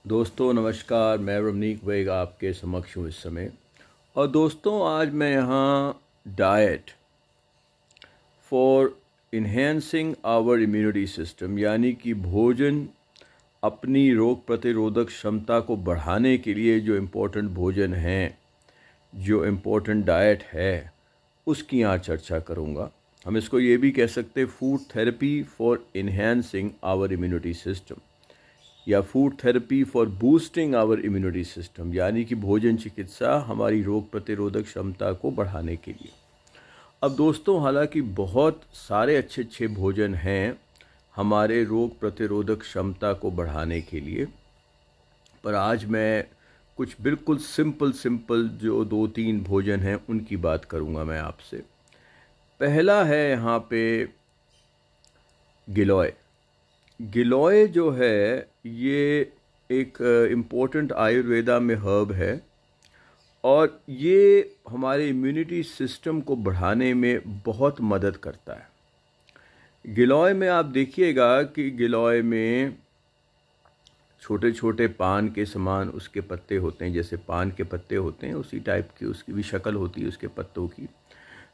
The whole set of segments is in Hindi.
दोस्तों नमस्कार, मैं रमनीक वेग आपके समक्ष हूँ इस समय। और दोस्तों आज मैं यहाँ diet for enhancing our immunity system यानी कि भोजन अपनी रोग प्रतिरोधक क्षमता को बढ़ाने के लिए जो इम्पोर्टेंट भोजन हैं, जो इम्पोर्टेंट डाइट है, उसकी यहाँ चर्चा करूँगा। हम इसको ये भी कह सकते हैं food therapy for enhancing our immunity system या food therapy for boosting our immunity system, यानी कि भोजन चिकित्सा हमारी रोग प्रतिरोधक क्षमता को बढ़ाने के लिए। अब दोस्तों, हालांकि बहुत सारे अच्छे अच्छे भोजन हैं हमारे रोग प्रतिरोधक क्षमता को बढ़ाने के लिए, पर आज मैं कुछ बिल्कुल सिंपल जो 2-3 भोजन हैं उनकी बात करूंगा मैं आपसे। पहला है यहाँ पे गिलोय। गिलोय जो है ये एक इम्पोर्टेंट आयुर्वेदा में हर्ब है और ये हमारे इम्यूनिटी सिस्टम को बढ़ाने में बहुत मदद करता है। गिलोय में आप देखिएगा कि गिलोय में छोटे छोटे पान के समान उसके पत्ते होते हैं, जैसे पान के पत्ते होते हैं उसी टाइप की उसकी भी शक्ल होती है उसके पत्तों की।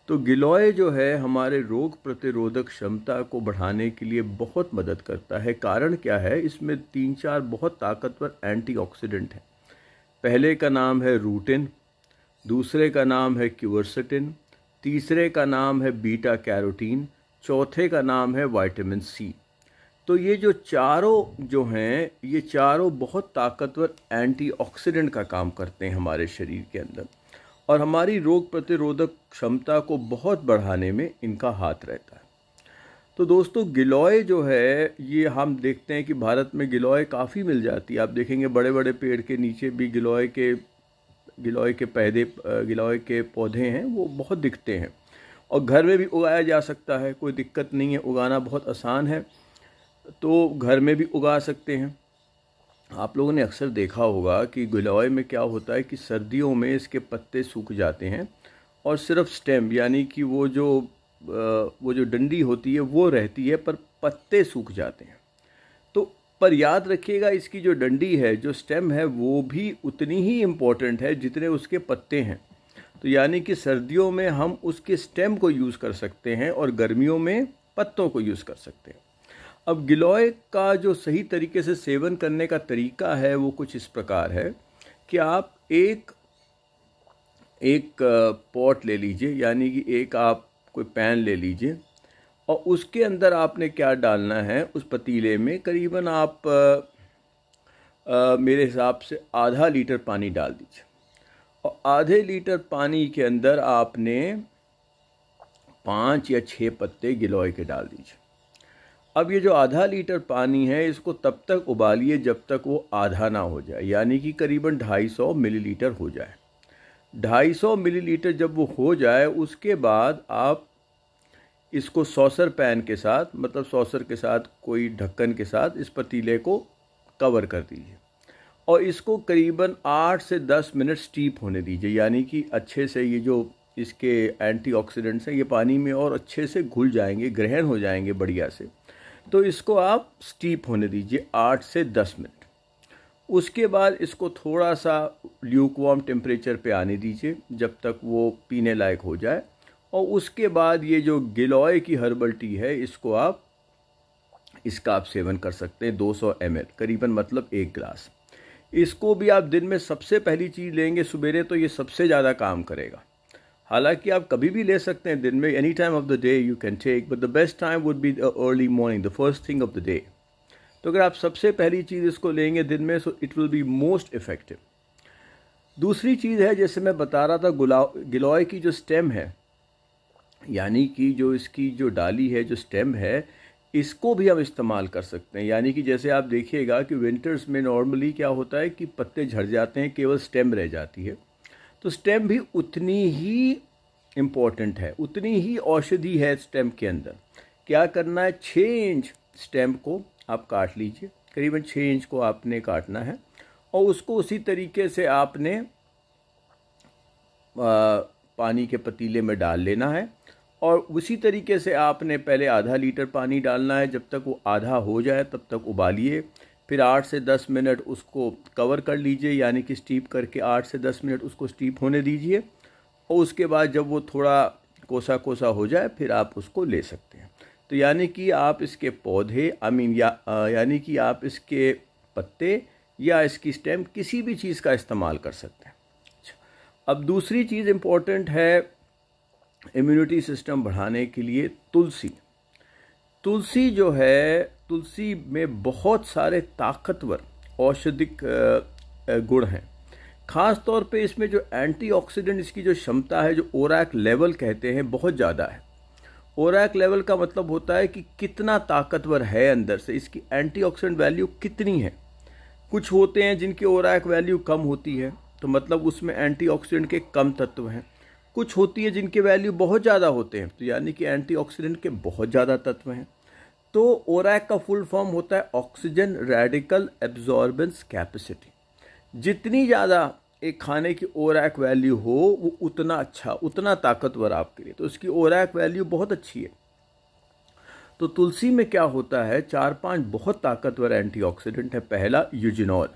तो गिलोय जो है हमारे रोग प्रतिरोधक क्षमता को बढ़ाने के लिए बहुत मदद करता है। कारण क्या है, इसमें 3-4 बहुत ताकतवर एंटीऑक्सीडेंट हैं। पहले का नाम है रूटिन, दूसरे का नाम है क्यूरसेटिन, तीसरे का नाम है बीटा कैरोटीन, चौथे का नाम है विटामिन सी। तो ये जो चारों जो हैं ये चारों बहुत ताकतवर एंटीऑक्सीडेंट का काम करते हैं हमारे शरीर के अंदर और हमारी रोग प्रतिरोधक क्षमता को बहुत बढ़ाने में इनका हाथ रहता है। तो दोस्तों, गिलोय जो है ये हम देखते हैं कि भारत में गिलोय काफ़ी मिल जाती है। आप देखेंगे बड़े बड़े पेड़ के नीचे भी गिलोय के पौधे हैं, वो बहुत दिखते हैं और घर में भी उगाया जा सकता है, कोई दिक्कत नहीं है, उगाना बहुत आसान है, तो घर में भी उगा सकते हैं। आप लोगों ने अक्सर देखा होगा कि गिलोय में क्या होता है कि सर्दियों में इसके पत्ते सूख जाते हैं और सिर्फ स्टेम यानी कि वो जो डंडी होती है वो रहती है, पर पत्ते सूख जाते हैं। तो पर याद रखिएगा, इसकी जो डंडी है, जो स्टेम है, वो भी उतनी ही इम्पोर्टेंट है जितने उसके पत्ते हैं। तो यानी कि सर्दियों में हम उसके स्टेम को यूज़ कर सकते हैं और गर्मियों में पत्तों को यूज़ कर सकते हैं। अब गिलोय का जो सही तरीके से सेवन करने का तरीका है वो कुछ इस प्रकार है कि आप एक पॉट ले लीजिए, यानी कि एक आप कोई पैन ले लीजिए और उसके अंदर आपने क्या डालना है, उस पतीले में करीबन आप मेरे हिसाब से आधा लीटर पानी डाल दीजिए और आधे लीटर पानी के अंदर आपने 5 या 6 पत्ते गिलोय के डाल दीजिए। अब ये जो आधा लीटर पानी है इसको तब तक उबालिए जब तक वो आधा ना हो जाए, यानी कि करीबन 250 मिलीलीटर हो जाए। 250 मिलीलीटर जब वो हो जाए उसके बाद आप इसको सॉसर पैन के साथ, मतलब सॉसर के साथ कोई ढक्कन के साथ इस पतीले को कवर कर दीजिए और इसको करीबन 8 से 10 मिनट स्टीप होने दीजिए, यानी कि अच्छे से ये जो इसके एंटीऑक्सीडेंट्स हैं ये पानी में और अच्छे से घुल जाएंगे, ग्रहण हो जाएंगे बढ़िया से। तो इसको आप स्टीप होने दीजिए 8 से 10 मिनट। उसके बाद इसको थोड़ा सा ल्यूकवार्म टेम्परेचर पे आने दीजिए जब तक वो पीने लायक हो जाए और उसके बाद ये जो गिलोय की हर्बल टी है इसका आप सेवन कर सकते हैं 200 ml करीबन, मतलब 1 गिलास। इसको भी आप दिन में सबसे पहली चीज़ लेंगे सवेरे तो ये सबसे ज़्यादा काम करेगा। हालांकि आप कभी भी ले सकते हैं दिन में, any time of the day you can take, but the best time would be the early morning, the first thing of the day. तो अगर आप सबसे पहली चीज़ इसको लेंगे दिन में so it will be most effective. दूसरी चीज़ है, जैसे मैं बता रहा था, गिलोय की जो स्टेम है, यानी कि जो इसकी जो डाली है, जो स्टेम है, इसको भी हम इस्तेमाल कर सकते हैं। यानी कि जैसे आप देखिएगा कि विंटर्स में नॉर्मली क्या होता है कि पत्ते झड़ जाते हैं, केवल स्टेम रह जाती है। तो स्टेम भी उतनी ही इम्पोर्टेंट है, उतनी ही औषधि है स्टेम के अंदर। क्या करना है, 6 इंच स्टेम को आप काट लीजिए, करीबन 6 इंच को आपने काटना है और उसको उसी तरीके से आपने पानी के पतीले में डाल लेना है और उसी तरीके से आपने पहले आधा लीटर पानी डालना है, जब तक वो आधा हो जाए तब तक उबालिए। फिर 8 से 10 मिनट उसको कवर कर लीजिए, यानी कि स्टीप करके 8 से 10 मिनट उसको स्टीप होने दीजिए, और उसके बाद जब वो थोड़ा कोसा कोसा हो जाए फिर आप उसको ले सकते हैं। तो यानी कि आप इसके पौधे यानी कि आप इसके पत्ते या इसकी स्टेम किसी भी चीज़ का इस्तेमाल कर सकते हैं। अच्छा, अब दूसरी चीज़ इम्पोर्टेंट है इम्यूनिटी सिस्टम बढ़ाने के लिए, तुलसी। तुलसी जो है, तुलसी में बहुत सारे ताकतवर औषधिक गुण हैं। ख़ास तौर पे इसमें जो एंटीऑक्सीडेंट इसकी जो क्षमता है, जो ओरैक लेवल कहते हैं, बहुत ज़्यादा है। ओरैक लेवल का मतलब होता है कि कितना ताकतवर है अंदर से, इसकी एंटीऑक्सीडेंट वैल्यू कितनी है। कुछ होते हैं जिनकी ओरैक वैल्यू कम होती है, तो मतलब उसमें एंटीऑक्सीडेंट के कम तत्व हैं। कुछ होती है जिनके वैल्यू बहुत ज़्यादा होते हैं, तो यानी कि एंटीऑक्सीडेंट के बहुत ज़्यादा तत्व हैं। तो ओरैक का फुल फॉर्म होता है ऑक्सीजन रेडिकल एब्जॉर्बेंस कैपेसिटी। जितनी ज़्यादा एक खाने की ओरैक वैल्यू हो वो उतना अच्छा, उतना ताकतवर आपके लिए, तो उसकी ओरैक वैल्यू बहुत अच्छी है। तो तुलसी में क्या होता है, 4-5 बहुत ताकतवर एंटीऑक्सीडेंट है। पहला यूजिनॉल,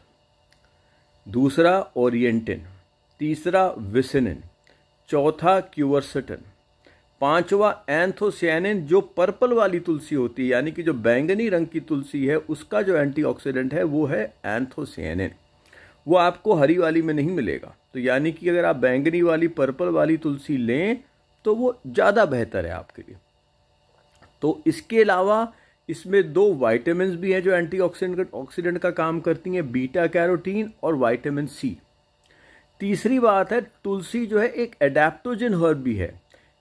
दूसरा ओरिएंटिन, तीसरा विसिनिन, चौथा क्यूवर्सेटिन, पांचवा एंथोसियानिन। जो पर्पल वाली तुलसी होती है, यानी कि जो बैंगनी रंग की तुलसी है, उसका जो एंटीऑक्सीडेंट है वो है एंथोसियानिन। वो आपको हरी वाली में नहीं मिलेगा। तो यानी कि अगर आप बैंगनी वाली, पर्पल वाली तुलसी लें तो वो ज़्यादा बेहतर है आपके लिए। तो इसके अलावा इसमें 2 वाइटामिन भी हैं जो एंटीऑक्सीडेंट का काम करती हैं, बीटा कैरोटीन और विटामिन सी। तीसरी बात है, तुलसी जो है एक एडेप्टोजन हर्ब भी है।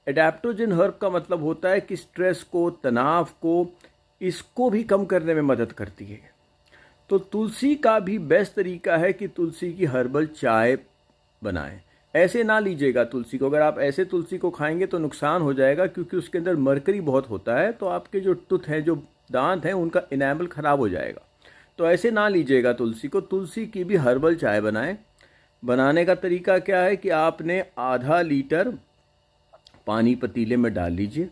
एडेप्टोजन हर्ब का मतलब होता है कि स्ट्रेस को, तनाव को, इसको भी कम करने में मदद करती है। तो तुलसी का भी बेस्ट तरीका है कि तुलसी की हर्बल चाय बनाएं। ऐसे ना लीजिएगा तुलसी को, अगर आप ऐसे तुलसी को खाएंगे तो नुकसान हो जाएगा, क्योंकि उसके अंदर मरकरी बहुत होता है, तो आपके जो टूथ हैं, जो दांत हैं, उनका इनेमल ख़राब हो जाएगा। तो ऐसे ना लीजिएगा तुलसी को। तुलसी की भी हर्बल चाय बनाएं। बनाने का तरीका क्या है कि आपने आधा लीटर पानी पतीले में डाल लीजिए,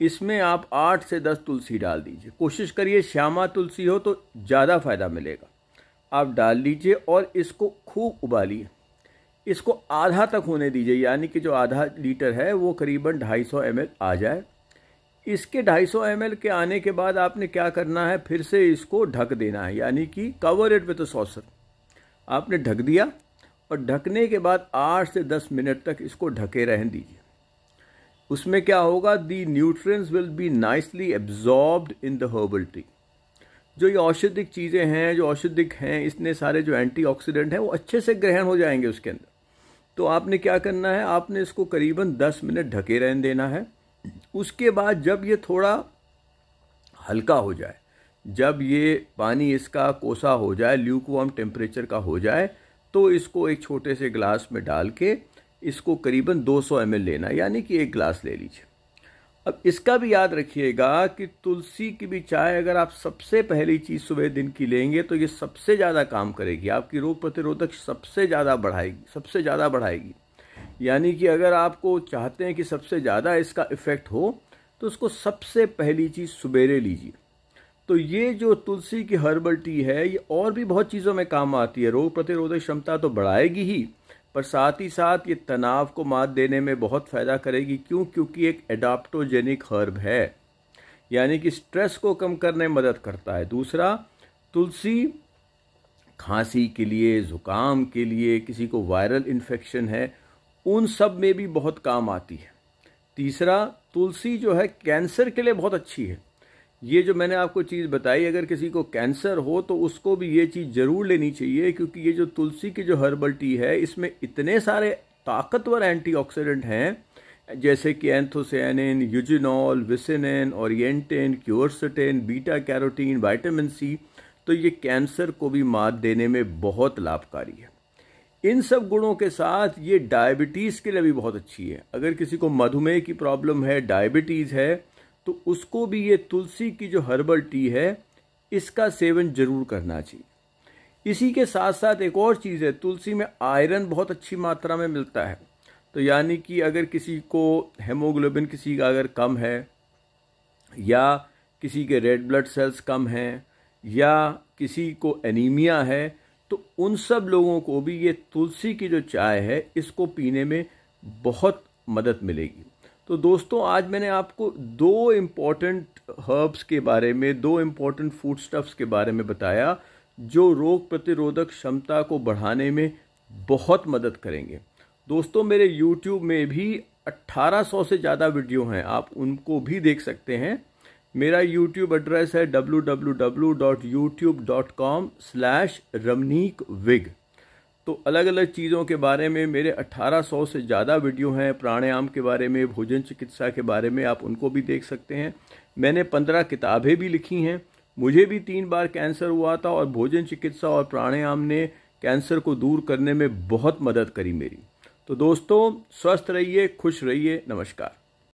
इसमें आप 8 से 10 तुलसी डाल दीजिए। कोशिश करिए श्यामा तुलसी हो तो ज़्यादा फ़ायदा मिलेगा। आप डाल लीजिए और इसको खूब उबालिए। इसको आधा तक होने दीजिए, यानी कि जो आधा लीटर है वो करीबन 250 ml आ जाए। इसके 250 ml के आने के बाद आपने क्या करना है, फिर से इसको ढक देना है, यानी कि cover it with a saucer. आपने ढक दिया और ढकने के बाद 8 से 10 मिनट तक इसको ढके रहने दीजिए। उसमें क्या होगा, the nutrients will be nicely absorbed in the herbal tea. जो ये औषधिक चीज़ें हैं, जो औषधिक हैं, इतने सारे जो एंटीऑक्सीडेंट हैं, वो अच्छे से ग्रहण हो जाएंगे उसके अंदर। तो आपने क्या करना है, आपने इसको करीबन 10 मिनट ढके रहने देना है। उसके बाद जब ये थोड़ा हल्का हो जाए, जब ये पानी इसका कोसा हो जाए, ल्यूकवार्म टेम्परेचर का हो जाए, तो इसको एक छोटे से ग्लास में डाल के इसको करीबन 200 ml लेना, यानी कि 1 गिलास ले लीजिए। अब इसका भी याद रखिएगा कि तुलसी की भी चाय अगर आप सबसे पहली चीज़ सुबह दिन की लेंगे तो ये सबसे ज़्यादा काम करेगी, आपकी रोग प्रतिरोधक सबसे ज़्यादा बढ़ाएगी। यानी कि अगर आपको चाहते हैं कि सबसे ज़्यादा इसका इफ़ेक्ट हो तो उसको सबसे पहली चीज़ सुबेरे लीजिए। तो ये जो तुलसी की हर्बल टी है, ये और भी बहुत चीज़ों में काम आती है। रोग प्रतिरोधक क्षमता तो बढ़ाएगी ही, पर साथ ही साथ ये तनाव को मात देने में बहुत फ़ायदा करेगी। क्यों? क्योंकि एक एडाप्टोजेनिक हर्ब है, यानी कि स्ट्रेस को कम करने में मदद करता है। दूसरा, तुलसी खांसी के लिए, ज़ुकाम के लिए, किसी को वायरल इन्फेक्शन है, उन सब में भी बहुत काम आती है। तीसरा, तुलसी जो है कैंसर के लिए बहुत अच्छी है। ये जो मैंने आपको चीज़ बताई, अगर किसी को कैंसर हो तो उसको भी ये चीज़ ज़रूर लेनी चाहिए, क्योंकि ये जो तुलसी की जो हर्बल टी है, इसमें इतने सारे ताकतवर एंटीऑक्सीडेंट हैं, जैसे कि anthocyanin, eugenol, vicenin, orientin, quercetin, beta carotene, vitamin C. तो ये कैंसर को भी मात देने में बहुत लाभकारी है। इन सब गुणों के साथ ये डायबिटीज़ के लिए भी बहुत अच्छी है। अगर किसी को मधुमेह की प्रॉब्लम है, डायबिटीज़ है, तो उसको भी ये तुलसी की जो हर्बल टी है, इसका सेवन जरूर करना चाहिए। इसी के साथ साथ एक और चीज़ है, तुलसी में आयरन बहुत अच्छी मात्रा में मिलता है। तो यानी कि अगर किसी को हेमोग्लोबिन किसी का अगर कम है, या किसी के रेड ब्लड सेल्स कम हैं, या किसी को एनीमिया है, तो उन सब लोगों को भी ये तुलसी की जो चाय है इसको पीने में बहुत मदद मिलेगी। तो दोस्तों, आज मैंने आपको 2 इम्पॉर्टेंट हर्ब्स के बारे में, 2 इम्पॉर्टेंट फूड स्टफ्स के बारे में बताया जो रोग प्रतिरोधक क्षमता को बढ़ाने में बहुत मदद करेंगे। दोस्तों, मेरे YouTube में भी 1800 से ज़्यादा वीडियो हैं, आप उनको भी देख सकते हैं। मेरा YouTube एड्रेस है www.youtube.com/ramneek तो अलग अलग चीज़ों के बारे में मेरे 1800 से ज़्यादा वीडियो हैं। प्राणायाम के बारे में, भोजन चिकित्सा के बारे में, आप उनको भी देख सकते हैं। मैंने 15 किताबें भी लिखी हैं। मुझे भी 3 बार कैंसर हुआ था और भोजन चिकित्सा और प्राणायाम ने कैंसर को दूर करने में बहुत मदद करी मेरी। तो दोस्तों, स्वस्थ रहिए, खुश रहिए। नमस्कार।